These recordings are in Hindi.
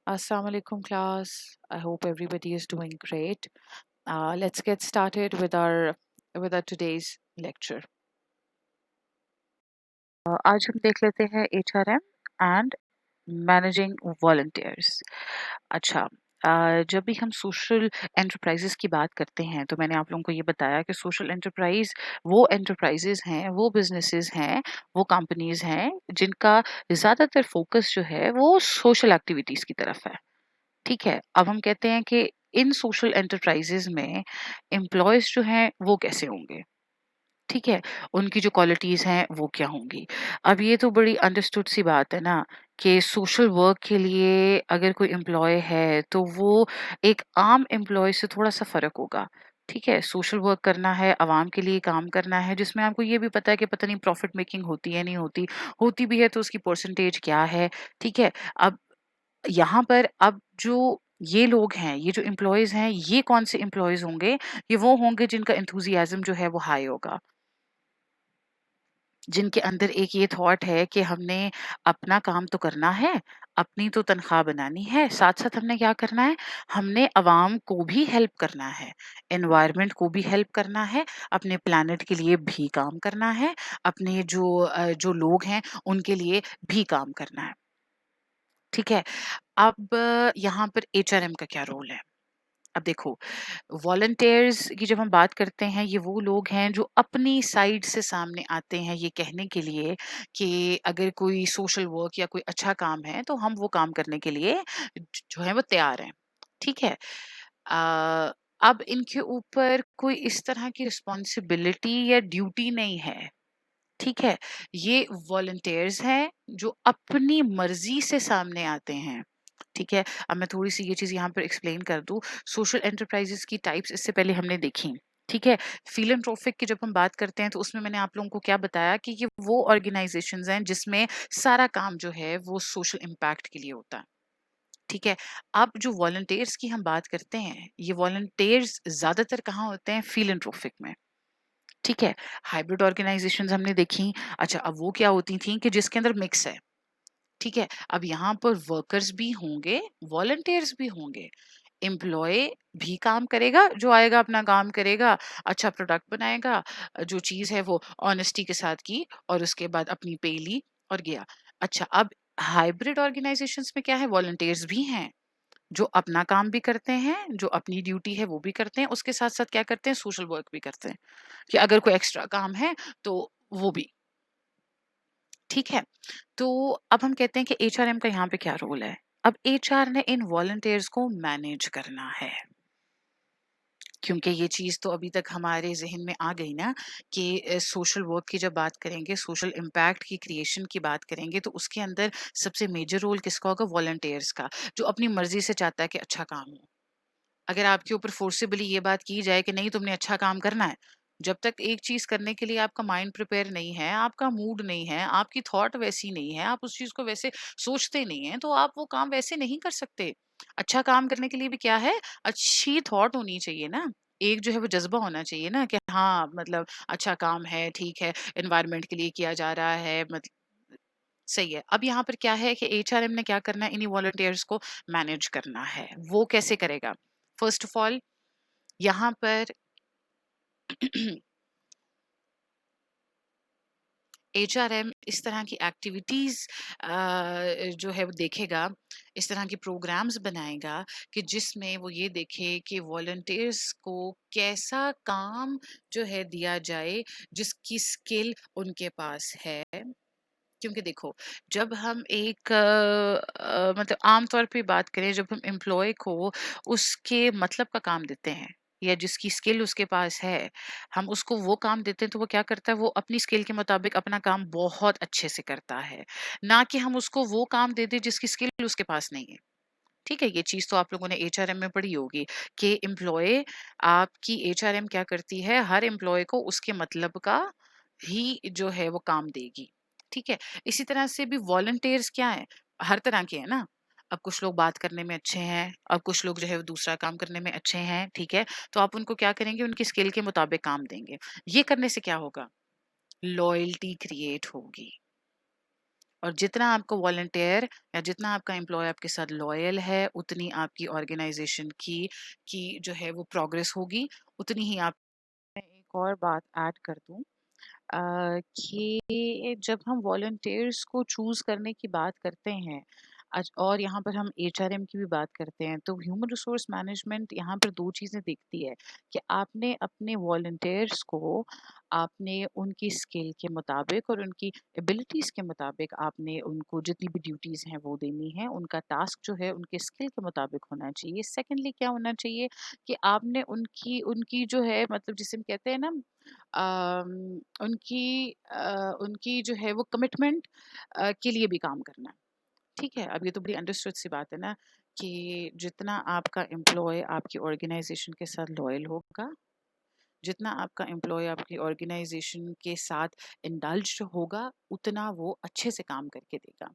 Assalamu alaikum class. I hope everybody is doing great. Let's get started with our today's lecture. आज हम देख लेते हैं HRM एंड मैनेजिंग वॉलंटियर्स। अच्छा, जब भी हम सोशल एंटरप्राइजेस की बात करते हैं तो मैंने आप लोगों को ये बताया कि सोशल एंटरप्राइज वो एंटरप्राइजेस हैं, वो बिजनेसेस हैं, वो कंपनीज हैं जिनका ज़्यादातर फोकस जो है वो सोशल एक्टिविटीज़ की तरफ है। ठीक है, अब हम कहते हैं कि इन सोशल एंटरप्राइजेज में एम्प्लॉयज जो हैं वो कैसे होंगे। ठीक है, उनकी जो क्वालिटीज हैं वो क्या होंगी। अब ये तो बड़ी अंडरस्टूड सी बात है ना कि सोशल वर्क के लिए अगर कोई एम्प्लॉय है तो वो एक आम एम्प्लॉय से थोड़ा सा फर्क होगा। ठीक है, सोशल वर्क करना है, आवाम के लिए काम करना है, जिसमें आपको ये भी पता है कि पता नहीं प्रॉफिट मेकिंग होती है नहीं होती, होती भी है तो उसकी परसेंटेज क्या है। ठीक है, अब यहाँ पर अब जो ये लोग हैं, ये जो एम्प्लॉइज़ हैं, ये कौन से एम्प्लॉइज़ होंगे? ये वो होंगे जिनका एंथुसियाज़्म जो है वो हाई होगा। जिनके अंदर एक ये थॉट है कि हमने अपना काम तो करना है, अपनी तो तनख्वाह बनानी है, साथ-साथ हमने क्या करना है? हमने अवाम को भी हेल्प करना है, एनवायरनमेंट को भी हेल्प करना है, अपने प्लैनेट के लिए भी काम करना है, अपने जो लोग हैं उनके लिए भी काम करना है। ठीक है? अब यहाँ पर एचआरएम का क्या रोल है? अब देखो, वॉलंटियर्स की जब हम बात करते हैं, ये वो लोग हैं जो अपनी साइड से सामने आते हैं ये कहने के लिए कि अगर कोई सोशल वर्क या कोई अच्छा काम है, तो हम वो काम करने के लिए जो है वो तैयार हैं। ठीक है? अब इनके ऊपर कोई इस तरह की रिस्पॉन्सिबिलिटी या ड्यूटी नहीं है। ठीक है? ये वॉलंटियर्स हैं जो अपनी मर्ज़ी से सामने आते हैं। ठीक है? अब मैं थोड़ी-सी ये चीज़ यहाँ पर एक्सप्लेन कर दूँ। सोशल एंटरप्राइज़ेज़ की टाइप्स इससे पहले हमने देखी। ठीक है? फिलैंथ्रोपिक की जब हम बात करते हैं तो उसमें मैंने आप लोगों को क्या बताया कि ये वो ऑर्गेनाइज़ेशंस हैं जिसमें सारा काम जो है वो सोशल इम्पैक्ट के लिए होता है। ठीक है? अब जो वॉलंटियर्स की हम बात करते हैं, ये वॉलंटियर्स ज़्यादातर कहाँ होते हैं? फिलैंथ्रोपिक में। ठीक है? हाइब्रिड ऑर्गेनाइज़ेशंस हमने देखी। अच्छा, अब वो क्या होती थी कि जिसके अंदर मिक्स है। ठीक है? अब यहाँ पर वर्कर्स भी होंगे, वॉलंटियर्स भी होंगे। एम्प्लॉयी भी काम करेगा, जो आएगा अपना काम करेगा, अच्छा प्रोडक्ट बनाएगा, जो चीज़ है वो ऑनेस्टी के साथ की और उसके बाद अपनी पे ली और गया। अच्छा, अब हाइब्रिड ऑर्गेनाइज़ेशंस में क्या है, वॉलंटियर्स भी हैं, जो अपना काम भी करते हैं, जो अपनी ड्यूटी है वो भी करते हैं, उसके साथ-साथ क्या करते हैं, सोशल वर्क भी करते हैं, कि अगर कोई एक्स्ट्रा काम है तो वो भी। ठीक है? तो अब हम कहते हैं कि एचआरएम का यहाँ पे क्या रोल है? अब एचआर ने इन वॉलंटियर्स को मैनेज करना है। क्योंकि ये चीज़ तो अभी तक हमारे ज़हन में आ गई ना कि सोशल वर्क की जब बात करेंगे, सोशल इम्पैक्ट की क्रिएशन की बात करेंगे, तो उसके अंदर सबसे मेजर रोल किसका होगा? वॉलंटियर्स का, जो अपनी मर्ज़ी से चाहता है कि अच्छा काम हो। अगर आपके ऊपर फोर्सिबली ये बात की जाए कि नहीं तुमने अच्छा काम करना है, जब तक एक चीज करने के लिए आपका माइंड प्रिपेयर नहीं है, आपका मूड नहीं है, आपकी थॉट वैसी नहीं है, आप उस चीज को वैसे सोचते नहीं है, तो आप वो काम वैसे नहीं कर सकते। अच्छा काम करने के लिए भी क्या है, अच्छी थॉट होनी चाहिए ना, एक जो है वो जज्बा होना चाहिए ना कि हाँ मतलब अच्छा काम है, ठीक है, एनवायरनमेंट के लिए किया जा रहा है, मतलब सही है। अब यहाँ पर क्या है कि एचआरएम ने क्या करना है, इन्हीं वॉलंटियर्स को मैनेज करना है। वो कैसे करेगा? फर्स्ट ऑफ ऑल यहाँ पर एचआरएम इस तरह की एक्टिविटीज जो है वो देखेगा, इस तरह के प्रोग्राम्स बनाएगा कि जिसमें वो ये देखे कि वॉलंटियर्स को कैसा काम जो है दिया जाए, जिसकी स्किल उनके पास है। क्योंकि देखो, जब हम एक मतलब आम तौर पे बात करें, जब हम एम्प्लॉय को उसके मतलब का काम देते हैं या जिसकी स्किल उसके पास है, हम उसको वो काम देते हैं तो वो क्या करता है, वो अपनी स्किल के मुताबिक अपना काम बहुत अच्छे से करता है। ना कि हम उसको वो काम दे दें जिसकी स्किल उसके पास नहीं है। ठीक है? ये चीज़ तो आप लोगों ने एचआरएम में पढ़ी होगी कि एम्प्लॉय आपकी एचआरएम क्या करती है, हर एम्प्लॉय को उसके मतलब का ही जो है वो काम देगी। ठीक है? इसी तरह से भी वॉलंटियर्स क्या हैं? हर तरह के हैं ना। अब कुछ लोग बात करने में अच्छे हैं, अब कुछ लोग जो है वो दूसरा काम करने में अच्छे हैं, ठीक है? तो आप उनको क्या करेंगे? उनकी स्किल के मुताबिक काम देंगे। ये करने से क्या होगा? लॉयल्टी क्रिएट होगी। और जितना आपको वॉलंटियर या जितना आपका एम्प्लॉय आपके साथ लॉयल है, उतनी आपकी ऑर्गेनाइजेशन की जो है वो प्रोग्रेस होगी, उतनी ही आप। मैं एक और बात ऐड कर दूं कि जब हम वॉलंटियर्स को चूज करने की बात करते हैं, और यहाँ पर हम एचआरएम की भी बात करते हैं, तो ह्यूमन रिसोर्स मैनेजमेंट यहाँ पर दो चीज़ें देखती है कि आपने अपने वॉलंटियर्स को, आपने उनकी स्किल के मुताबिक और उनकी एबिलिटीज़ के मुताबिक आपने उनको जितनी भी ड्यूटीज़ हैं वो देनी है। उनका टास्क जो है उनके स्किल के मुताबिक होना चाहिए। सेकेंडली क्या होना चाहिए कि आपने उनकी उनकी जो है, मतलब जिसे हम कहते हैं ना, उनकी जो है वो कमिटमेंट के लिए भी काम करना है। ठीक है, अब ये तो बड़ी अंडरस्टूड सी बात है ना कि जितना आपका एम्प्लॉय आपकी ऑर्गेनाइजेशन के साथ लॉयल होगा, जितना आपका एम्प्लॉय आपकी ऑर्गेनाइजेशन के साथ इंडल्ज्ड होगा, उतना वो अच्छे से काम करके देगा।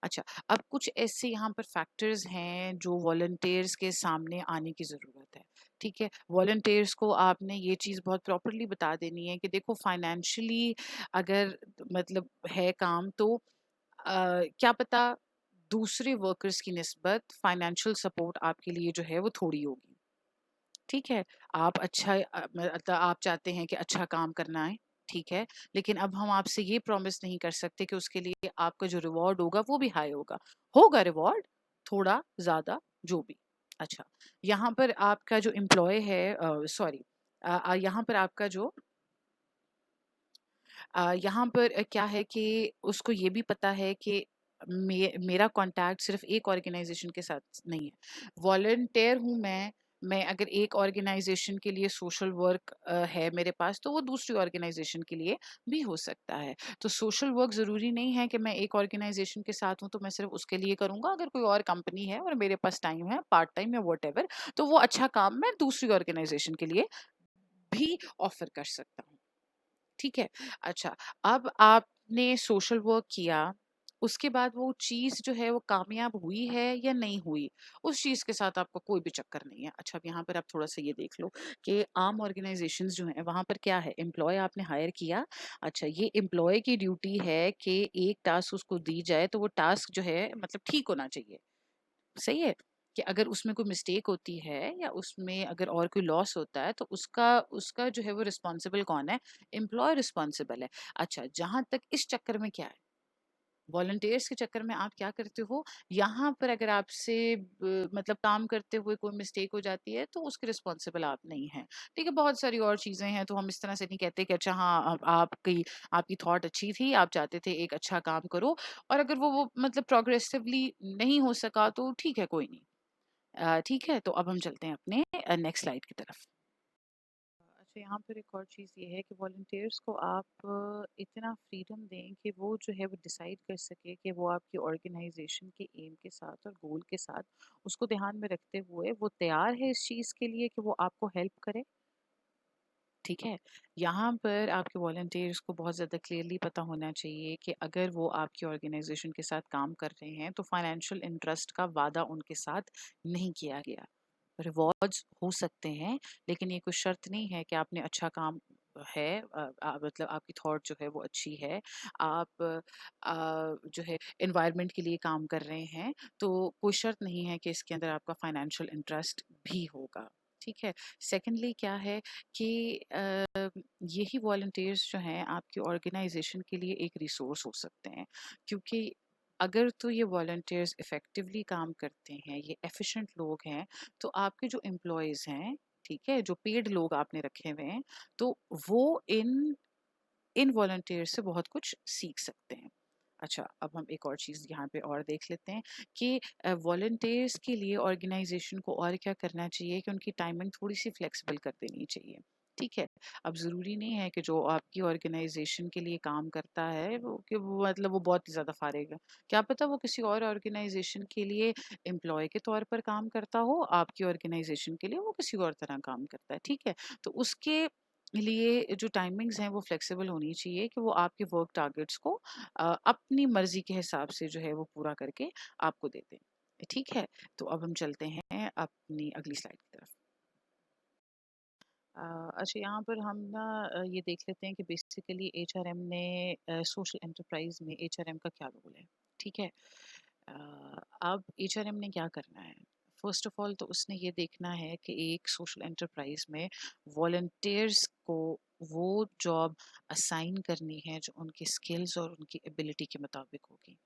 अच्छा, अब कुछ ऐसे यहाँ पर फैक्टर्स हैं जो वॉलंटियर्स के सामने आने की ज़रूरत है। ठीक है, वॉलंटियर्स को आपने ये चीज़ बहुत प्रॉपरली बता देनी है कि देखो फाइनेंशियली अगर मतलब है काम, तो क्या पता दूसरे वर्कर्स की निस्बत फाइनेंशियल सपोर्ट आपके लिए जो है वो थोड़ी होगी। ठीक है, आप अच्छा मतलब आप चाहते हैं कि अच्छा काम करना है, ठीक है, लेकिन अब हम आपसे ये प्रॉमिस नहीं कर सकते कि उसके लिए आपका जो रिवॉर्ड होगा वो भी हाई होगा। होगा रिवॉर्ड, थोड़ा ज़्यादा, जो भी। अच्छा, यहाँ पर आपका जो एम्प्लॉय है, सॉरी, यहाँ पर आपका जो यहाँ पर क्या है कि उसको ये भी पता है कि मेरा कॉन्टैक्ट सिर्फ एक ऑर्गेनाइजेशन के साथ नहीं है। वॉलंटियर हूँ मैं अगर एक ऑर्गेनाइजेशन के लिए सोशल वर्क है मेरे पास, तो वो दूसरी ऑर्गेनाइजेशन के लिए भी हो सकता है। तो सोशल वर्क ज़रूरी नहीं है कि मैं एक ऑर्गेनाइजेशन के साथ हूँ तो मैं सिर्फ उसके लिए करूँगा। अगर कोई और कंपनी है और मेरे पास टाइम है, पार्ट टाइम या व्हाटएवर, तो वो अच्छा काम मैं दूसरी ऑर्गेनाइजेशन के लिए भी ऑफर कर सकता हूँ। ठीक है? अच्छा, अब आपने सोशल वर्क किया, उसके बाद वो चीज़ जो है वो कामयाब हुई है या नहीं हुई, उस चीज़ के साथ आपका कोई भी चक्कर नहीं है। अच्छा, अब यहाँ पर आप थोड़ा-सा ये देख लो कि आम ऑर्गेनाइज़ेशंस जो हैं, वहाँ पर क्या है, एम्प्लॉयी आपने हायर किया। अच्छा, ये एम्प्लॉयी की ड्यूटी है कि एक टास्क उसको दी जाए, तो वो टास्क जो है मतलब ठीक होना चाहिए। सही है? कि अगर उसमें कोई मिस्टेक होती है या उसमें अगर और कोई लॉस होता है, तो उसका उसका जो है वो रिस्पॉन्सिबल कौन है? एम्प्लॉयर रिस्पॉन्सिबल है। अच्छा, जहाँ तक इस चक्कर में क्या है, वॉलंटियर्स के चक्कर में आप क्या करते हो, यहाँ पर अगर आपसे मतलब काम करते हुए कोई मिस्टेक हो जाती है, तो उसके रिस्पॉन्सिबल आप नहीं हैं। ठीक है, बहुत सारी और चीज़ें हैं, तो हम इस तरह से नहीं कहते कि अच्छा हाँ, आपकी थॉट अच्छी थी, आप चाहते थे एक अच्छा काम करो, और अगर वो मतलब प्रोग्रेसिवली नहीं हो सका, तो ठीक है, कोई नहीं। ठीक है, तो अब हम चलते हैं अपने नेक्स्ट स्लाइड की तरफ। अच्छा, यहाँ पर एक और चीज़ ये है कि वॉलंटियर्स को आप इतना फ्रीडम दें कि वो जो है वो डिसाइड कर सके कि वो आपकी ऑर्गेनाइजेशन के एम के साथ और गोल के साथ, उसको ध्यान में रखते हुए वो तैयार है इस चीज़ के लिए कि वो आपको हेल्प करे। ठीक है, यहाँ पर आपके वॉलंटियर्स को बहुत ज़्यादा क्लियरली पता होना चाहिए कि अगर वो आपकी ऑर्गेनाइजेशन के साथ काम कर रहे हैं, तो फाइनेंशियल इंटरेस्ट का वादा उनके साथ नहीं किया गया। रिवॉर्ड्स हो सकते हैं, लेकिन ये कोई शर्त नहीं है कि आपने अच्छा काम है, मतलब आपकी थॉट जो है वो अच्छी है, आप जो है एनवायरनमेंट के लिए काम कर रहे हैं, तो कोई शर्त नहीं है कि इसके अंदर आपका फाइनेंशियल इंटरेस्ट भी होगा। ठीक है, सेकेंडली क्या है कि यही वॉलंटियर्स जो हैं आपकी ऑर्गेनाइजेशन के लिए एक रिसोर्स हो सकते हैं, क्योंकि अगर तो ये वॉलंटियर्स इफ़ेक्टिवली काम करते हैं, ये एफिशिएंट लोग हैं, तो आपके जो एम्प्लॉयज़ हैं, ठीक है, जो पेड लोग आपने रखे हुए हैं, तो वो इन इन वॉलंटियर्स से बहुत कुछ सीख सकते हैं। अच्छा, अब हम एक और चीज़ यहाँ पे और देख लेते हैं कि वॉलंटियर्स के लिए ऑर्गेनाइजेशन को और क्या करना चाहिए कि उनकी टाइमिंग थोड़ी-सी फ्लेक्सिबल कर देनी चाहिए। ठीक है? अब ज़रूरी नहीं है कि जो आपकी ऑर्गेनाइजेशन के लिए काम करता है वो मतलब वो बहुत ही ज़्यादा फ़ारिग है। क्या पता वो किसी और ऑर्गेनाइजेशन के लिए एम्प्लॉयी के तौर पर काम करता हो, आपकी ऑर्गेनाइजेशन के लिए वो किसी और तरह काम करता है। ठीक है? तो उसके लिए जो टाइमिंग्स हैं वो फ्लेक्सिबल होनी चाहिए कि वो आपके वर्क टारगेट्स को अपनी मर्जी के हिसाब से जो है वो पूरा करके आपको देते हैं। ठीक है, तो अब हम चलते हैं अपनी अगली स्लाइड की तरफ। अच्छा, यहाँ पर हम ना ये देख लेते हैं कि बेसिकली एचआरएम ने सोशल एंटरप्राइज में एचआरएम का क्या रोल है। ठीक है। अ, अब एचआरएम ने क्या करना है? फर्स्ट ऑफ ऑल तो उसने ये देखना है कि एक सोशल एंटरप्राइज में वॉलंटियर्स को वो जॉब असाइन करनी है जो उनके स्किल्स और उनकी एबिलिटी के मुताबिक होगी।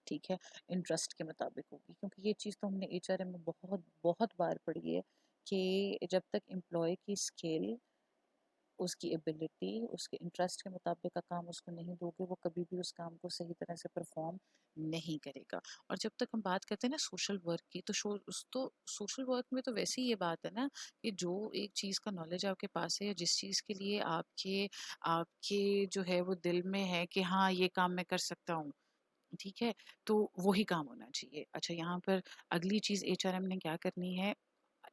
ठीक है, इंटरेस्ट के मुताबिक होगी, क्योंकि ये चीज़ तो हमने एचआरएम में बहुत बहुत बार पढ़ी है कि जब तक एम्प्लॉय की स्किल, उसकी एबिलिटी, उसके इंटरेस्ट के मुताबिक का काम उसको नहीं दोगे, वो कभी भी उस काम को सही तरह से परफॉर्म नहीं करेगा। और जब तक हम बात करते हैं ना सोशल वर्क की, तो सोशल वर्क में तो वैसे ही ये बात है ना कि जो एक चीज़ का नॉलेज आपके पास है या जिस चीज़ के लिए आपके आपके जो है वो दिल में है कि हाँ ये काम मैं कर सकता हूँ, ठीक है, तो वही काम होना चाहिए। अच्छा, यहाँ पर अगली चीज़ एचआरएम ने क्या करनी है?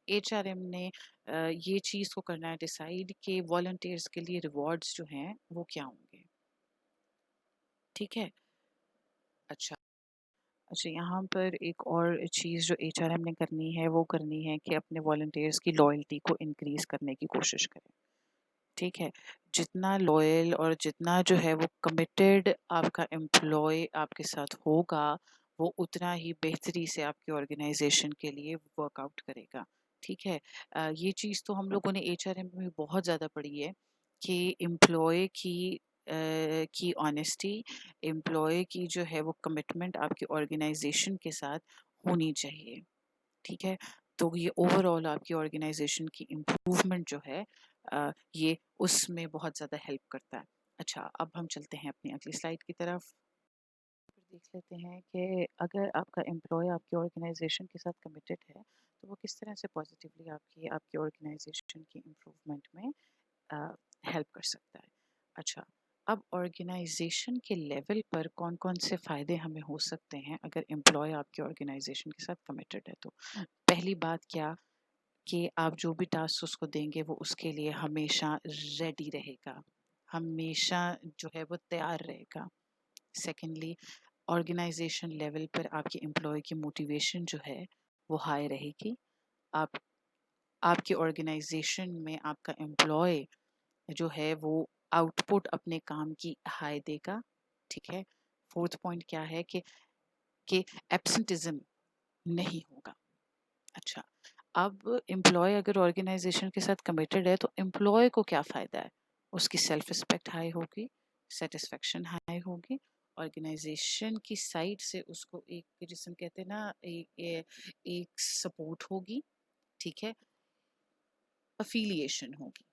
एचआरएम ने ये चीज़ को करना है डिसाइड कि वॉलंटियर्स के लिए रिवॉर्ड्स जो हैं वो क्या होंगे। ठीक है। अच्छा, अच्छा, यहाँ पर एक और चीज़ जो एचआरएम ने करनी है वो करनी है कि अपने वॉलंटियर्स की लॉयल्टी को इंक्रीज करने की कोशिश करें। ठीक है। जितना लॉयल और जितना जो है वो कमिटेड आपका एम्प्लॉय आपके साथ होगा, वो उतना ही बेहतरी से आपकी ऑर्गेनाइजेशन के लिए वर्कआउट करेगा। ठीक है। ये चीज़ तो हम लोगों ने एचआरएम में बहुत ज़्यादा पढ़ी है कि एम्प्लॉय की ऑनेस्टी, एम्प्लॉय की जो है वो कमिटमेंट आपकी ऑर्गेनाइजेशन के साथ होनी चाहिए। ठीक है। तो ये ओवरऑल आपकी ऑर्गेनाइजेशन की इम्प्रूवमेंट जो है ये उसमें बहुत ज़्यादा हेल्प करता है। अच्छा, अब हम चलते हैं अपनी अगली स्लाइड की तरफ। फिर देख लेते हैं कि अगर आपका एम्प्लॉय आपकी ऑर्गेनाइजेशन के साथ कमिटेड है तो वो किस तरह से पॉजिटिवली आपकी आपकी ऑर्गेनाइजेशन की इम्प्रूवमेंट में हेल्प कर सकता है। अच्छा, अब ऑर्गेनाइजेशन के लेवल पर कौन कौन से फ़ायदे हमें हो सकते हैं अगर एम्प्लॉय आपके ऑर्गेनाइजेशन के साथ कमिटेड है तो? पहली बात क्या कि आप जो भी टास्क उसको देंगे वो उसके लिए हमेशा रेडी रहेगा, हमेशा जो है वो तैयार रहेगा। सेकेंडली, ऑर्गेनाइजेशन लेवल पर आपके एम्प्लॉय की मोटिवेशन जो है वो हाई रहेगी। आप आपकी ऑर्गेनाइजेशन में आपका एम्प्लॉय जो है वो आउटपुट अपने काम की हाई देगा। ठीक है। फोर्थ पॉइंट क्या है कि एब्सेंटिज्म नहीं होगा। अच्छा, अब एम्प्लॉय अगर ऑर्गेनाइजेशन के साथ कमिटेड है तो एम्प्लॉय को क्या फ़ायदा है? उसकी सेल्फ रिस्पेक्ट हाई होगी, सेटिस्फेक्शन हाई होगी, ऑर्गेनाइजेशन की साइड से उसको एक जिसे हम कहते हैं ना एक सपोर्ट होगी। ठीक है, अफिलिएशन होगी।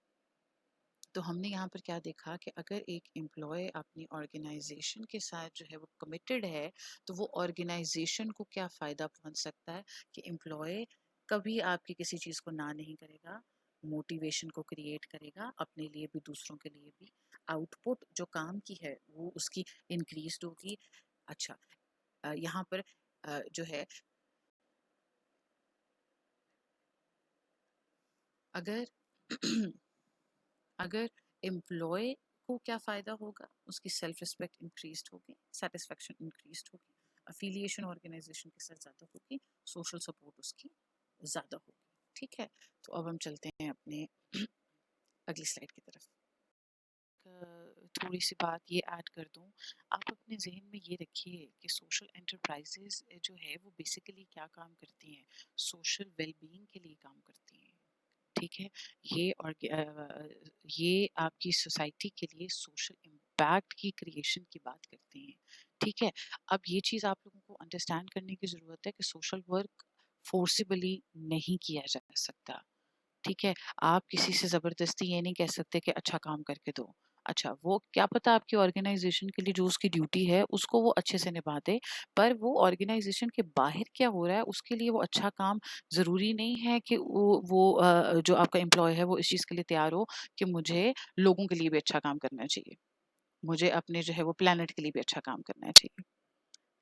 तो हमने यहाँ पर क्या देखा कि अगर एक एम्प्लॉय अपनी ऑर्गेनाइजेशन के साथ जो है वो कमिटेड है तो वो ऑर्गेनाइजेशन को क्या फ़ायदा पहुंच सकता है कि एम्प्लॉय कभी आपकी किसी चीज़ को ना नहीं करेगा, मोटिवेशन को क्रिएट करेगा अपने लिए भी दूसरों के लिए भी, आउटपुट जो काम की है वो उसकी इंक्रीज होगी। अच्छा, यहाँ पर जो है अगर अगर एम्प्लॉय को क्या फ़ायदा होगा, उसकी सेल्फ रिस्पेक्ट इंक्रीज होगी, सेटिस्फेक्शन इंक्रीज होगी, अफिलिएशन ऑर्गेनाइजेशन के साथ ज़्यादा होगी, सोशल सपोर्ट उसकी ज़्यादा होगी। ठीक है। तो अब हम चलते हैं अपने अगली स्लाइड की तरफ। थोड़ी सी बात ये ऐड कर दूं, आप अपने जहन में ये रखिए कि सोशल एंटरप्राइजेज जो है वो बेसिकली क्या काम करती हैं, सोशल वेलबींग के लिए काम करती हैं। ठीक है। ये और ये आपकी सोसाइटी के लिए सोशल इम्पैक्ट की क्रिएशन की बात करते हैं। ठीक है। अब ये चीज़ आप लोगों को अंडरस्टैंड करने की ज़रूरत है कि सोशल वर्क फोर्सिबली नहीं किया जा सकता। ठीक है। आप किसी से ज़बरदस्ती ये नहीं कह सकते कि अच्छा काम करके दो। अच्छा, वो क्या पता आपकी ऑर्गेनाइज़ेशन के लिए जो उसकी ड्यूटी है उसको वो अच्छे से निभा दे, पर वो ऑर्गेनाइज़ेशन के बाहर क्या हो रहा है उसके लिए वो अच्छा काम ज़रूरी नहीं है कि जो आपका एम्प्लॉयी है वो इस चीज़ के लिए तैयार हो कि मुझे लोगों के लिए भी अच्छा काम करना चाहिए। मुझे अपने जो है वो प्लैनेट के लिए भी अच्छा काम करना चाहिए।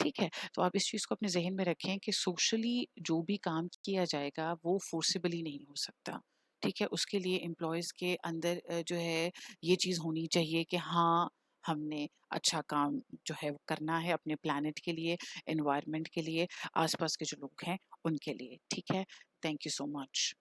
ठीक है? तो आप इस चीज़ को अपने ज़हन में रखें कि सोशली जो भी काम किया जाएगा वो फ़ोर्सिबली नहीं हो सकता। ठीक है? उसके लिए एम्प्लॉइज़ के अंदर जो है ये चीज़ होनी चाहिए कि हाँ, हमने अच्छा काम जो है वो करना है अपने प्लैनेट के लिए, एनवायरनमेंट के लिए, आस-पास के जो लोग हैं उनके लिए। ठीक है? Thank you so much.